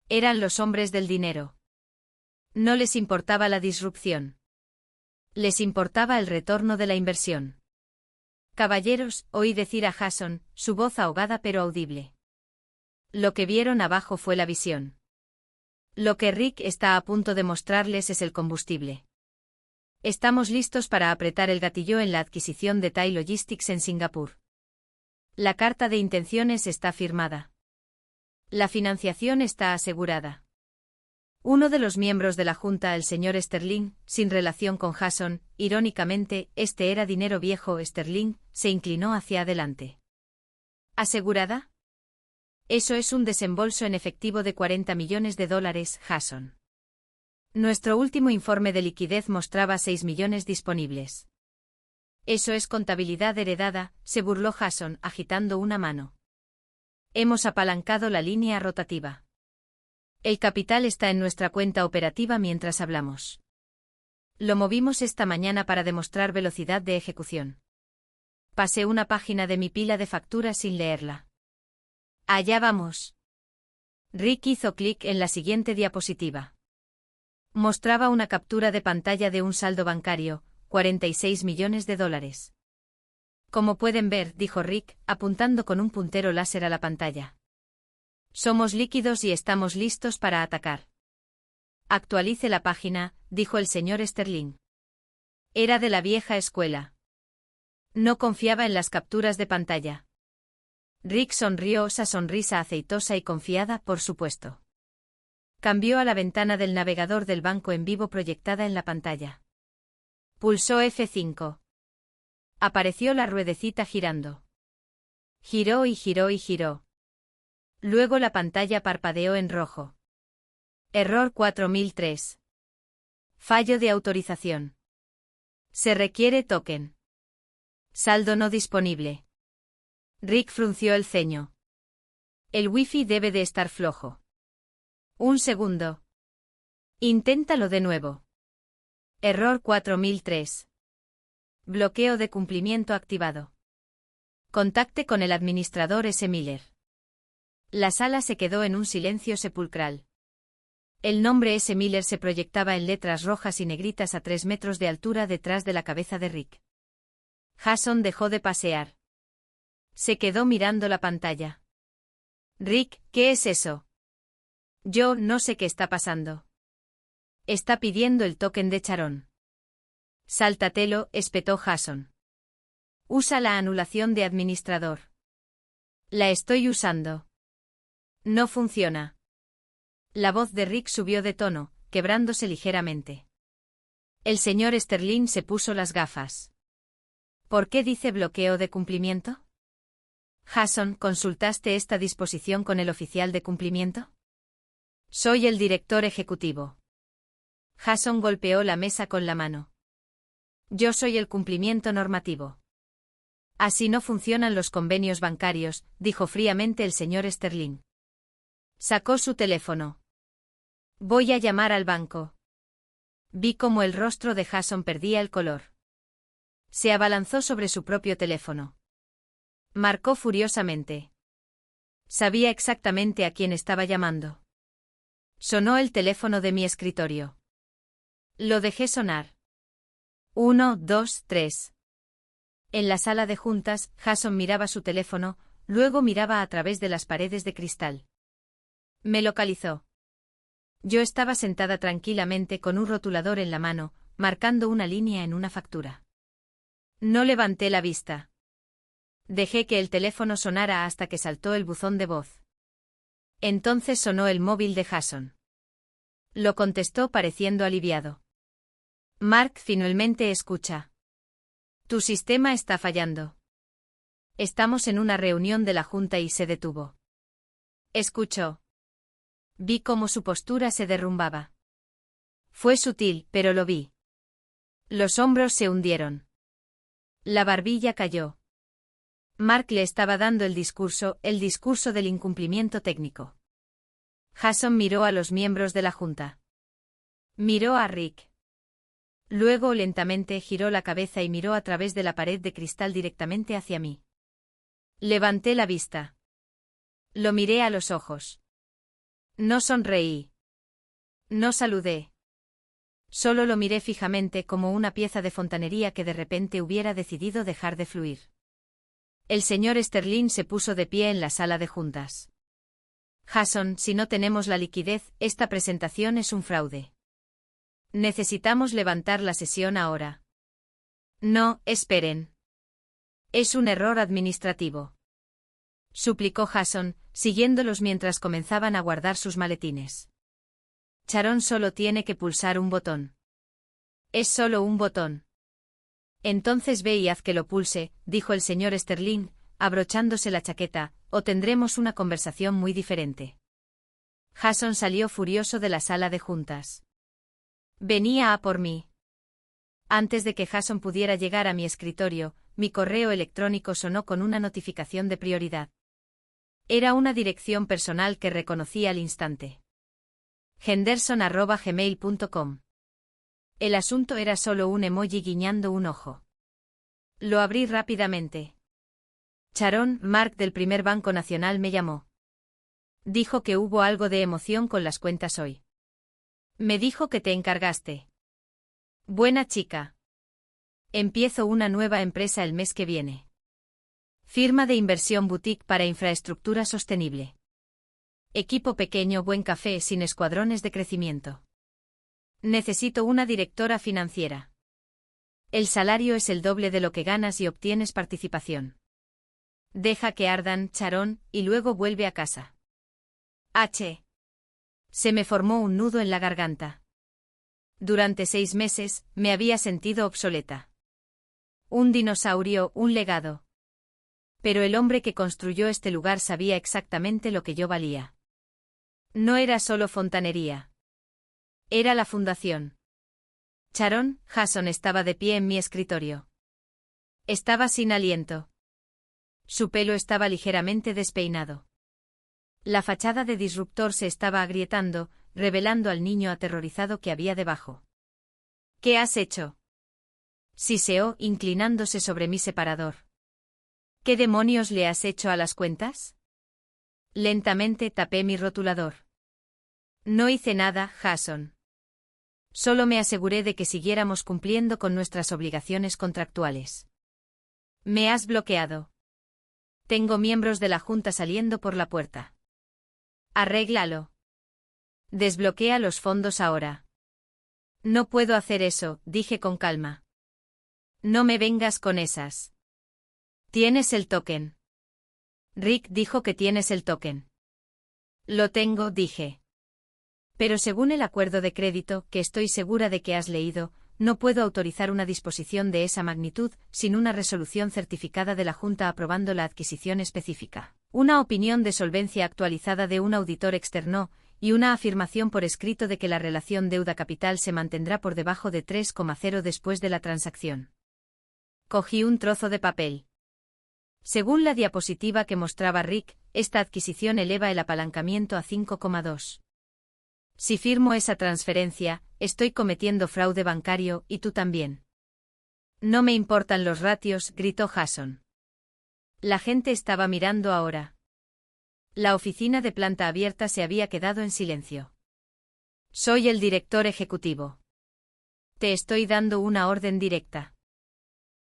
Eran los hombres del dinero. No les importaba la disrupción. Les importaba el retorno de la inversión. Caballeros, oí decir a Jason, su voz ahogada pero audible. Lo que vieron abajo fue la visión. Lo que Rick está a punto de mostrarles es el combustible. Estamos listos para apretar el gatillo en la adquisición de TAI Logistics en Singapur. La carta de intenciones está firmada. La financiación está asegurada. Uno de los miembros de la Junta, el señor Sterling, sin relación con Jason, irónicamente, este era dinero viejo, Sterling, se inclinó hacia adelante. ¿Asegurada? Eso es un desembolso en efectivo de $40 millones, Jason. Nuestro último informe de liquidez mostraba 6 millones disponibles. Eso es contabilidad heredada, se burló Jason, agitando una mano. Hemos apalancado la línea rotativa. El capital está en nuestra cuenta operativa mientras hablamos. Lo movimos esta mañana para demostrar velocidad de ejecución. Pasé una página de mi pila de facturas sin leerla. Allá vamos. Rick hizo clic en la siguiente diapositiva. Mostraba una captura de pantalla de un saldo bancario, $46 millones. Como pueden ver, dijo Rick, apuntando con un puntero láser a la pantalla. Somos líquidos y estamos listos para atacar. Actualice la página, dijo el señor Sterling. Era de la vieja escuela. No confiaba en las capturas de pantalla. Rick sonrió, esa sonrisa aceitosa y confiada, por supuesto. Cambió a la ventana del navegador del banco en vivo proyectada en la pantalla. Pulsó F5. Apareció la ruedecita girando. Giró y giró y giró. Luego la pantalla parpadeó en rojo. Error 4003. Fallo de autorización. Se requiere token. Saldo no disponible. Rick frunció el ceño. El wifi debe de estar flojo. Un segundo. Inténtalo de nuevo. Error 4003. Bloqueo de cumplimiento activado. Contacte con el administrador S. Miller. La sala se quedó en un silencio sepulcral. El nombre S. Miller se proyectaba en letras rojas y negritas a 3 metros de altura detrás de la cabeza de Rick. Jason dejó de pasear. Se quedó mirando la pantalla. Rick, ¿qué es eso? Yo no sé qué está pasando. Está pidiendo el token de Charon. Sáltatelo, espetó Jason. Usa la anulación de administrador. La estoy usando. No funciona. La voz de Rick subió de tono, quebrándose ligeramente. El señor Sterling se puso las gafas. ¿Por qué dice bloqueo de cumplimiento? Jason, ¿consultaste esta disposición con el oficial de cumplimiento? Soy el director ejecutivo. Jason golpeó la mesa con la mano. Yo soy el cumplimiento normativo. Así no funcionan los convenios bancarios, dijo fríamente el señor Sterling. Sacó su teléfono. Voy a llamar al banco. Vi cómo el rostro de Jason perdía el color. Se abalanzó sobre su propio teléfono. Marcó furiosamente. Sabía exactamente a quién estaba llamando. Sonó el teléfono de mi escritorio. Lo dejé sonar. 1, 2, 3. En la sala de juntas, Jason miraba su teléfono, luego miraba a través de las paredes de cristal. Me localizó. Yo estaba sentada tranquilamente con un rotulador en la mano, marcando una línea en una factura. No levanté la vista. Dejé que el teléfono sonara hasta que saltó el buzón de voz. Entonces sonó el móvil de Jason. Lo contestó pareciendo aliviado. Mark, finalmente escucha. Tu sistema está fallando. Estamos en una reunión de la junta y se detuvo. Escuchó. Vi cómo su postura se derrumbaba. Fue sutil, pero lo vi. Los hombros se hundieron. La barbilla cayó. Mark le estaba dando el discurso del incumplimiento técnico. Jason miró a los miembros de la junta. Miró a Rick. Luego lentamente giró la cabeza y miró a través de la pared de cristal directamente hacia mí. Levanté la vista. Lo miré a los ojos. No sonreí. No saludé. Solo lo miré fijamente como una pieza de fontanería que de repente hubiera decidido dejar de fluir. El señor Sterling se puso de pie en la sala de juntas. Jason, si no tenemos la liquidez, esta presentación es un fraude. Necesitamos levantar la sesión ahora. No, esperen. Es un error administrativo. Suplicó Jason, siguiéndolos mientras comenzaban a guardar sus maletines. Sharon solo tiene que pulsar un botón. Es solo un botón. Entonces ve y haz que lo pulse, dijo el señor Sterling, abrochándose la chaqueta, o tendremos una conversación muy diferente. Jason salió furioso de la sala de juntas. Venía a por mí. Antes de que Jason pudiera llegar a mi escritorio, mi correo electrónico sonó con una notificación de prioridad. Era una dirección personal que reconocí al instante. henderson@gmail.com. El asunto era solo un emoji guiñando un ojo. Lo abrí rápidamente. Sharon, Mark del Primer Banco Nacional me llamó. Dijo que hubo algo de emoción con las cuentas hoy. Me dijo que te encargaste. Buena chica. Empiezo una nueva empresa el mes que viene. Firma de inversión boutique para infraestructura sostenible. Equipo pequeño, buen café sin escuadrones de crecimiento. Necesito una directora financiera. El salario es el doble de lo que ganas y obtienes participación. Deja que ardan, Sharon, y luego vuelve a casa. Se me formó un nudo en la garganta. Durante 6 meses, me había sentido obsoleta. Un dinosaurio, un legado. Pero el hombre que construyó este lugar sabía exactamente lo que yo valía. No era solo fontanería. Era la fundación. Sharon, Jason estaba de pie en mi escritorio. Estaba sin aliento. Su pelo estaba ligeramente despeinado. La fachada de disruptor se estaba agrietando, revelando al niño aterrorizado que había debajo. ¿Qué has hecho? Siseó, inclinándose sobre mi separador. ¿Qué demonios le has hecho a las cuentas? Lentamente tapé mi rotulador. No hice nada, Jason. Solo me aseguré de que siguiéramos cumpliendo con nuestras obligaciones contractuales. Me has bloqueado. Tengo miembros de la junta saliendo por la puerta. Arréglalo. Desbloquea los fondos ahora. No puedo hacer eso, dije con calma. No me vengas con esas. Tienes el token. Rick dijo que tienes el token. Lo tengo, dije. Pero según el acuerdo de crédito, que estoy segura de que has leído, no puedo autorizar una disposición de esa magnitud sin una resolución certificada de la Junta aprobando la adquisición específica, una opinión de solvencia actualizada de un auditor externo, y una afirmación por escrito de que la relación deuda-capital se mantendrá por debajo de 3,0 después de la transacción. Cogí un trozo de papel. Según la diapositiva que mostraba Rick, esta adquisición eleva el apalancamiento a 5,2. Si firmo esa transferencia, estoy cometiendo fraude bancario y tú también. No me importan los ratios, gritó Jason. La gente estaba mirando ahora. La oficina de planta abierta se había quedado en silencio. Soy el director ejecutivo. Te estoy dando una orden directa.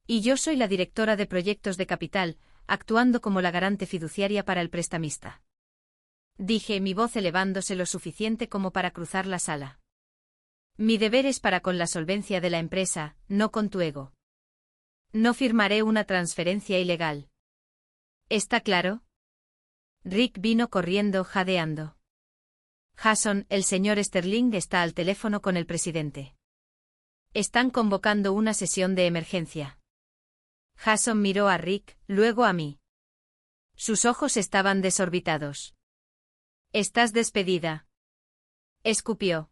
Y yo soy la directora de proyectos de capital, actuando como la garante fiduciaria para el prestamista. Dije, mi voz elevándose lo suficiente como para cruzar la sala. Mi deber es para con la solvencia de la empresa, no con tu ego. No firmaré una transferencia ilegal. ¿Está claro? Rick vino corriendo, jadeando. Jason, el señor Sterling está al teléfono con el presidente. Están convocando una sesión de emergencia. Jason miró a Rick, luego a mí. Sus ojos estaban desorbitados. Estás despedida. Escupió.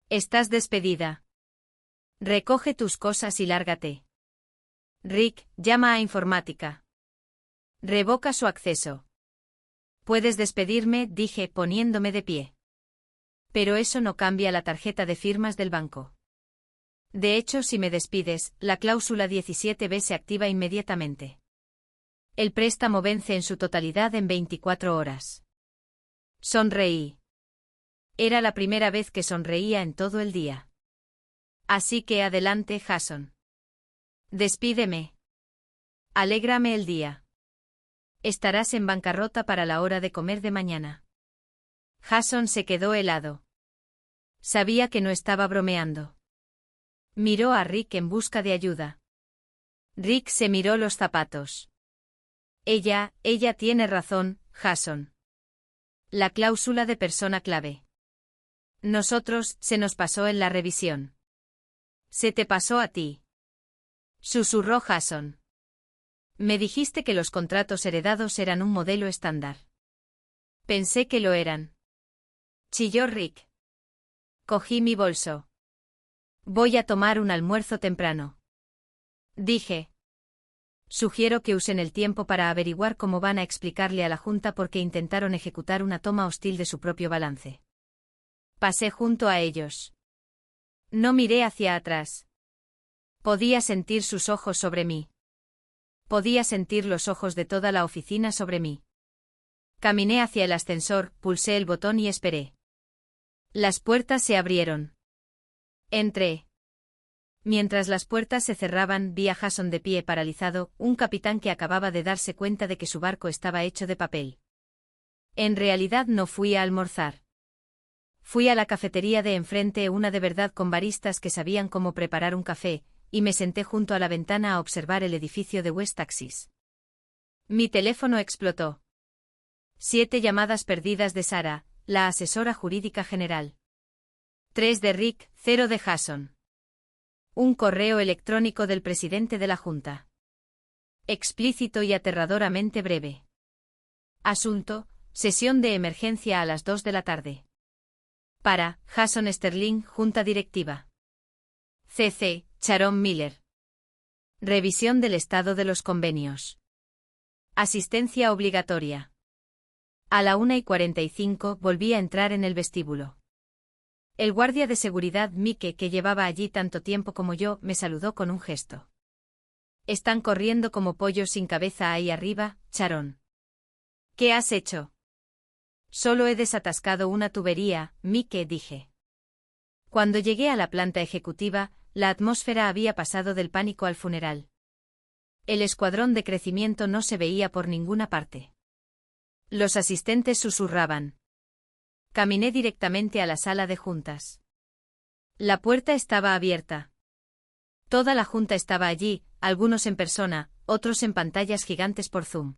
Estás despedida. Recoge tus cosas y lárgate. Rick, llama a informática. Revoca su acceso. Puedes despedirme, dije, poniéndome de pie. Pero eso no cambia la tarjeta de firmas del banco. De hecho, si me despides, la cláusula 17B se activa inmediatamente. El préstamo vence en su totalidad en 24 horas. Sonreí. Era la primera vez que sonreía en todo el día. Así que adelante, Jason. Despídeme. Alégrame el día. Estarás en bancarrota para la hora de comer de mañana. Jason se quedó helado. Sabía que no estaba bromeando. Miró a Rick en busca de ayuda. Rick se miró los zapatos. Ella tiene razón, Jason. La cláusula de persona clave. Nosotros, se nos pasó en la revisión. Se te pasó a ti. Susurró Jason. Me dijiste que los contratos heredados eran un modelo estándar. Pensé que lo eran. Chilló Rick. Cogí mi bolso. Voy a tomar un almuerzo temprano. Dije. Sugiero que usen el tiempo para averiguar cómo van a explicarle a la Junta por qué intentaron ejecutar una toma hostil de su propio balance. Pasé junto a ellos. No miré hacia atrás. Podía sentir sus ojos sobre mí. Podía sentir los ojos de toda la oficina sobre mí. Caminé hacia el ascensor, pulsé el botón y esperé. Las puertas se abrieron. Entré. Mientras las puertas se cerraban, vi a Jason de pie paralizado, un capitán que acababa de darse cuenta de que su barco estaba hecho de papel. En realidad no fui a almorzar. Fui a la cafetería de enfrente, una de verdad con baristas que sabían cómo preparar un café, y me senté junto a la ventana a observar el edificio de West Taxis. Mi teléfono explotó. 7 llamadas perdidas de Sara, la asesora jurídica general. 3 de Rick, 0 de Jason. Un correo electrónico del presidente de la Junta. Explícito y aterradoramente breve. Asunto: sesión de emergencia a las 2 de la tarde. Para Jason Sterling, Junta Directiva. CC, Sharon Miller. Revisión del estado de los convenios. Asistencia obligatoria. A la 1:45 volví a entrar en el vestíbulo. El guardia de seguridad Mike, que llevaba allí tanto tiempo como yo, me saludó con un gesto. Están corriendo como pollos sin cabeza ahí arriba, Sharon. ¿Qué has hecho? Solo he desatascado una tubería, Mike, dije. Cuando llegué a la planta ejecutiva, la atmósfera había pasado del pánico al funeral. El escuadrón de crecimiento no se veía por ninguna parte. Los asistentes susurraban. Caminé directamente a la sala de juntas. La puerta estaba abierta. Toda la junta estaba allí, algunos en persona, otros en pantallas gigantes por Zoom.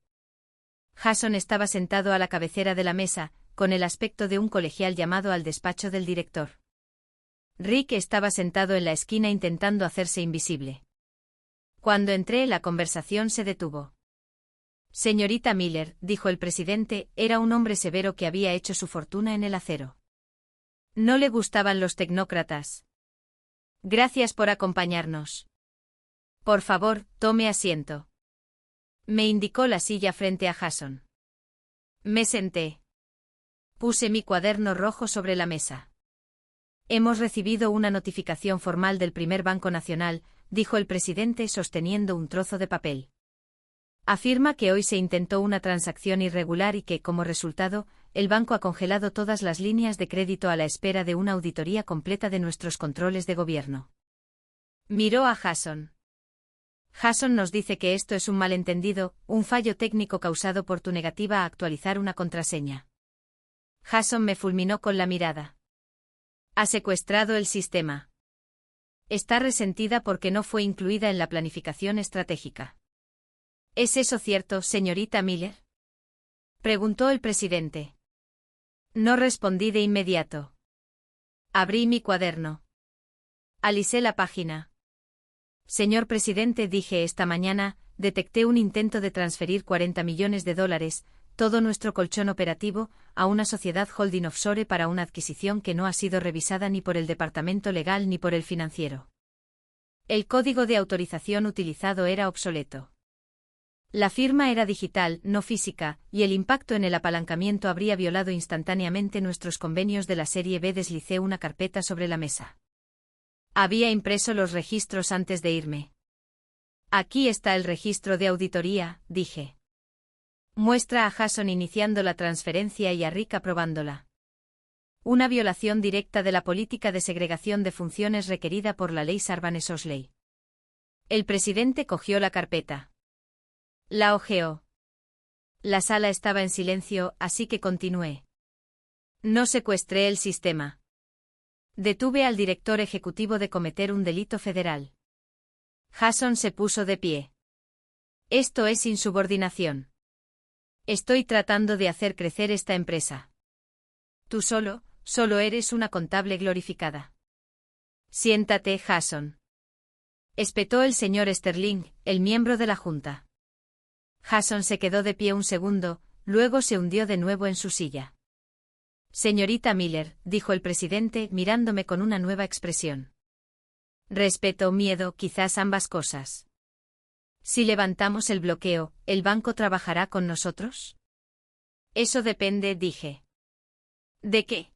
Jason estaba sentado a la cabecera de la mesa, con el aspecto de un colegial llamado al despacho del director. Rick estaba sentado en la esquina intentando hacerse invisible. Cuando entré, la conversación se detuvo. Señorita Miller, dijo el presidente, era un hombre severo que había hecho su fortuna en el acero. No le gustaban los tecnócratas. Gracias por acompañarnos. Por favor, tome asiento. Me indicó la silla frente a Jason. Me senté. Puse mi cuaderno rojo sobre la mesa. Hemos recibido una notificación formal del primer Banco Nacional, dijo el presidente sosteniendo un trozo de papel. Afirma que hoy se intentó una transacción irregular y que, como resultado, el banco ha congelado todas las líneas de crédito a la espera de una auditoría completa de nuestros controles de gobierno. Miró a Jason. Jason nos dice que esto es un malentendido, un fallo técnico causado por tu negativa a actualizar una contraseña. Jason me fulminó con la mirada. Ha secuestrado el sistema. Está resentida porque no fue incluida en la planificación estratégica. ¿Es eso cierto, señorita Miller? Preguntó el presidente. No respondí de inmediato. Abrí mi cuaderno. Alisé la página. Señor presidente, dije esta mañana, detecté un intento de transferir $40 millones, todo nuestro colchón operativo, a una sociedad holding offshore para una adquisición que no ha sido revisada ni por el departamento legal ni por el financiero. El código de autorización utilizado era obsoleto. La firma era digital, no física, y el impacto en el apalancamiento habría violado instantáneamente nuestros convenios de la serie B. Deslicé una carpeta sobre la mesa. Había impreso los registros antes de irme. Aquí está el registro de auditoría, dije. Muestra a Jason iniciando la transferencia y a Rick aprobándola. Una violación directa de la política de segregación de funciones requerida por la ley Sarbanes-Oxley. El presidente cogió la carpeta. La hojeó. La sala estaba en silencio, así que continué. No secuestré el sistema. Detuve al director ejecutivo de cometer un delito federal. Jason se puso de pie. Esto es insubordinación. Estoy tratando de hacer crecer esta empresa. Tú solo eres una contable glorificada. Siéntate, Jason. Espetó el señor Sterling, el miembro de la junta. Jason se quedó de pie un segundo, luego se hundió de nuevo en su silla. Señorita Miller, dijo el presidente, mirándome con una nueva expresión. Respeto, miedo, quizás ambas cosas. Si levantamos el bloqueo, ¿el banco trabajará con nosotros? Eso depende, dije. ¿De qué?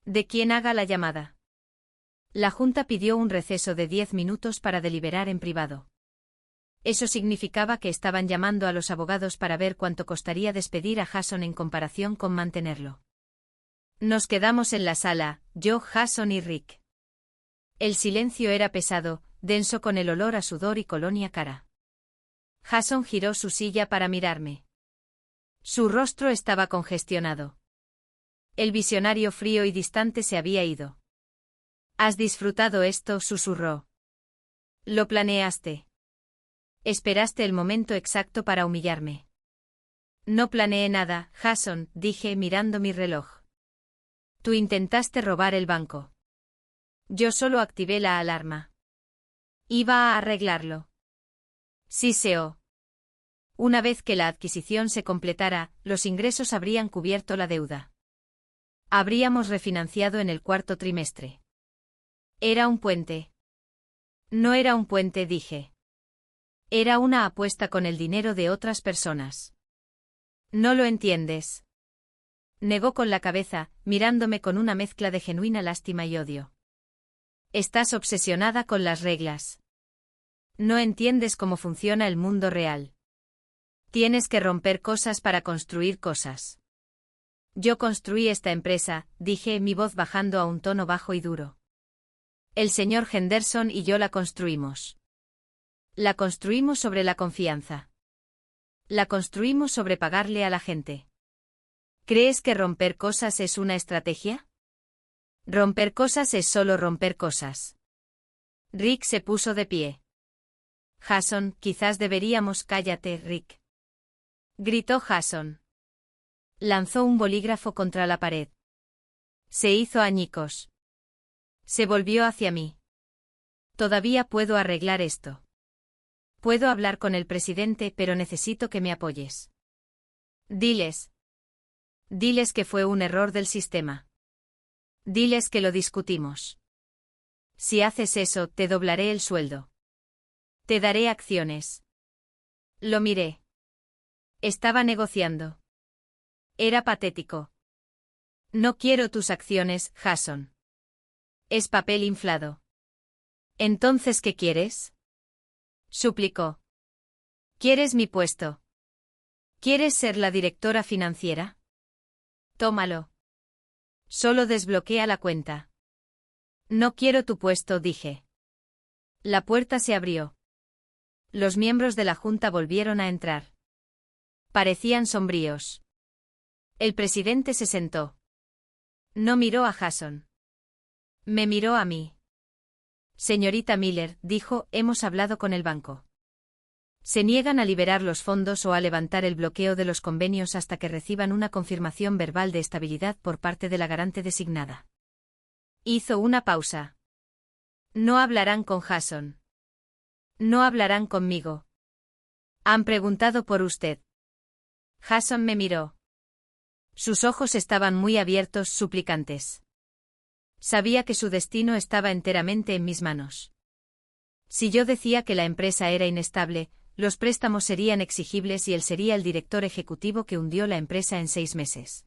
De quién haga la llamada. La junta pidió un receso de 10 minutos para deliberar en privado. Eso significaba que estaban llamando a los abogados para ver cuánto costaría despedir a Jason en comparación con mantenerlo. Nos quedamos en la sala, yo, Jason y Rick. El silencio era pesado, denso con el olor a sudor y colonia cara. Jason giró su silla para mirarme. Su rostro estaba congestionado. El visionario frío y distante se había ido. ¿Has disfrutado esto?, susurró. ¿Lo planeaste? Esperaste el momento exacto para humillarme. No planeé nada, Jason, dije mirando mi reloj. Tú intentaste robar el banco. Yo solo activé la alarma. Iba a arreglarlo. Siseó. Una vez que la adquisición se completara, los ingresos habrían cubierto la deuda. Habríamos refinanciado en el cuarto trimestre. Era un puente. No era un puente, dije. Era una apuesta con el dinero de otras personas. No lo entiendes. Negó con la cabeza, mirándome con una mezcla de genuina lástima y odio. Estás obsesionada con las reglas. No entiendes cómo funciona el mundo real. Tienes que romper cosas para construir cosas. Yo construí esta empresa, dije, mi voz bajando a un tono bajo y duro. El señor Henderson y yo la construimos. La construimos sobre la confianza. La construimos sobre pagarle a la gente. ¿Crees que romper cosas es una estrategia? Romper cosas es solo romper cosas. Rick se puso de pie. Jason, quizás deberíamos... Cállate, Rick. Gritó Jason. Lanzó un bolígrafo contra la pared. Se hizo añicos. Se volvió hacia mí. Todavía puedo arreglar esto. Puedo hablar con el presidente, pero necesito que me apoyes. Diles. Diles que fue un error del sistema. Diles que lo discutimos. Si haces eso, te doblaré el sueldo. Te daré acciones. Lo miré. Estaba negociando. Era patético. No quiero tus acciones, Jason. Es papel inflado. ¿Entonces qué quieres? Suplicó. ¿Quieres mi puesto? ¿Quieres ser la directora financiera? Tómalo. Solo desbloquea la cuenta. No quiero tu puesto, dije. La puerta se abrió. Los miembros de la junta volvieron a entrar. Parecían sombríos. El presidente se sentó. No miró a Jason. Me miró a mí. Señorita Miller, dijo, hemos hablado con el banco. Se niegan a liberar los fondos o a levantar el bloqueo de los convenios hasta que reciban una confirmación verbal de estabilidad por parte de la garante designada. Hizo una pausa. No hablarán con Jason. No hablarán conmigo. Han preguntado por usted. Jason me miró. Sus ojos estaban muy abiertos, suplicantes. Sabía que su destino estaba enteramente en mis manos. Si yo decía que la empresa era inestable, los préstamos serían exigibles y él sería el director ejecutivo que hundió la empresa en 6 meses.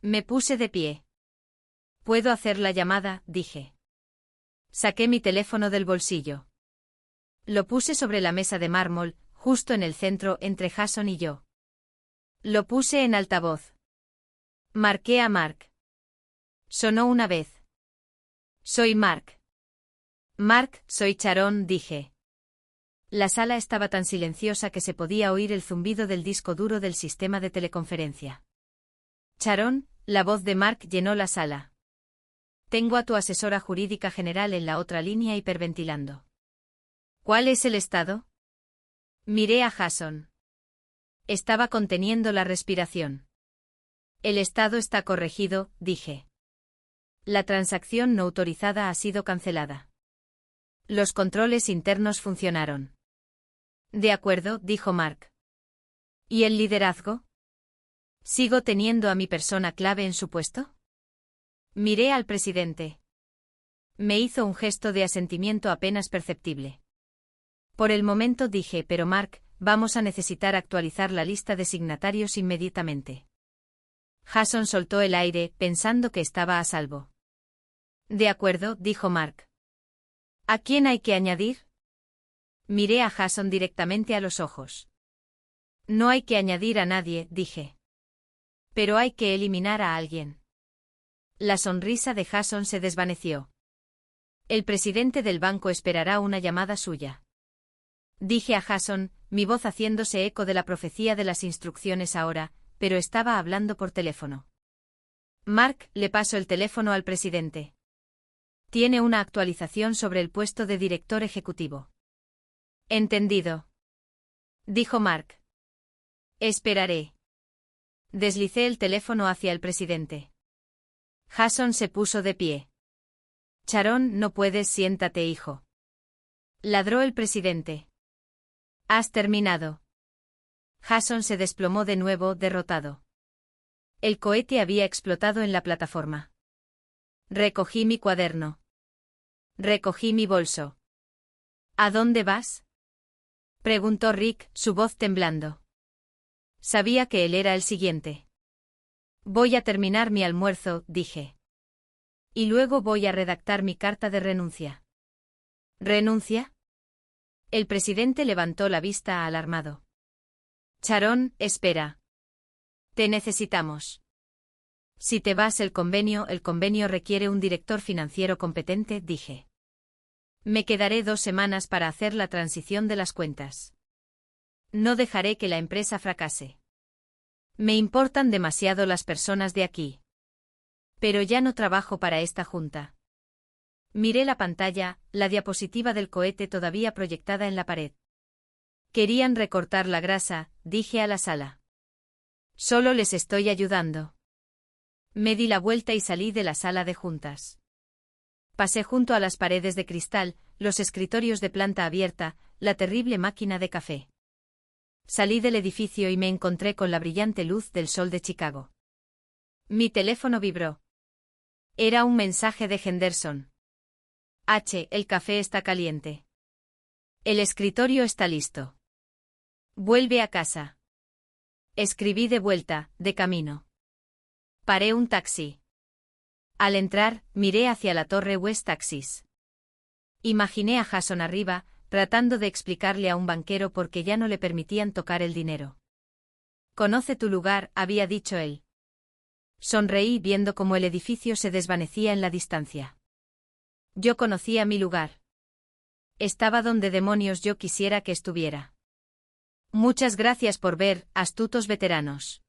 Me puse de pie. ¿Puedo hacer la llamada?, dije. Saqué mi teléfono del bolsillo. Lo puse sobre la mesa de mármol, justo en el centro entre Jason y yo. Lo puse en altavoz. Marqué a Mark. Sonó una vez. Soy Mark. Mark, soy Sharon, dije. La sala estaba tan silenciosa que se podía oír el zumbido del disco duro del sistema de teleconferencia. Sharon, la voz de Mark llenó la sala. Tengo a tu asesora jurídica general en la otra línea hiperventilando. ¿Cuál es el estado? Miré a Jason. Estaba conteniendo la respiración. El estado está corregido, dije. La transacción no autorizada ha sido cancelada. Los controles internos funcionaron. De acuerdo, dijo Mark. ¿Y el liderazgo? ¿Sigo teniendo a mi persona clave en su puesto? Miré al presidente. Me hizo un gesto de asentimiento apenas perceptible. Por el momento dije, pero Mark, vamos a necesitar actualizar la lista de signatarios inmediatamente. Jason soltó el aire, pensando que estaba a salvo. De acuerdo, dijo Mark. ¿A quién hay que añadir? Miré a Jason directamente a los ojos. No hay que añadir a nadie, dije. Pero hay que eliminar a alguien. La sonrisa de Jason se desvaneció. El presidente del banco esperará una llamada suya. Dije a Jason, mi voz haciéndose eco de la profecía de las instrucciones ahora, pero estaba hablando por teléfono. Mark, le paso el teléfono al presidente. Tiene una actualización sobre el puesto de director ejecutivo. Entendido. Dijo Mark. Esperaré. Deslicé el teléfono hacia el presidente. Jason se puso de pie. Sharon, no puedes, siéntate, hijo. Ladró el presidente. ¿Has terminado? Jason se desplomó de nuevo, derrotado. El cohete había explotado en la plataforma. Recogí mi cuaderno. Recogí mi bolso. ¿A dónde vas? Preguntó Rick, su voz temblando. Sabía que él era el siguiente. Voy a terminar mi almuerzo, dije. Y luego voy a redactar mi carta de renuncia. ¿Renuncia? El presidente levantó la vista alarmado. Sharon, espera. Te necesitamos. Si te vas el convenio requiere un director financiero competente, dije. Me quedaré 2 semanas para hacer la transición de las cuentas. No dejaré que la empresa fracase. Me importan demasiado las personas de aquí. Pero ya no trabajo para esta junta. Miré la pantalla, la diapositiva del cohete todavía proyectada en la pared. Querían recortar la grasa, dije a la sala. Solo les estoy ayudando. Me di la vuelta y salí de la sala de juntas. Pasé junto a las paredes de cristal, los escritorios de planta abierta, la terrible máquina de café. Salí del edificio y me encontré con la brillante luz del sol de Chicago. Mi teléfono vibró. Era un mensaje de Henderson. El café está caliente. El escritorio está listo. Vuelve a casa. Escribí de vuelta, de camino. Paré un taxi. Al entrar, miré hacia la torre West Taxis. Imaginé a Jason arriba, tratando de explicarle a un banquero por qué ya no le permitían tocar el dinero. «Conoce tu lugar», había dicho él. Sonreí viendo cómo el edificio se desvanecía en la distancia. Yo conocía mi lugar. Estaba donde demonios yo quisiera que estuviera. Muchas gracias por ver, astutos veteranos.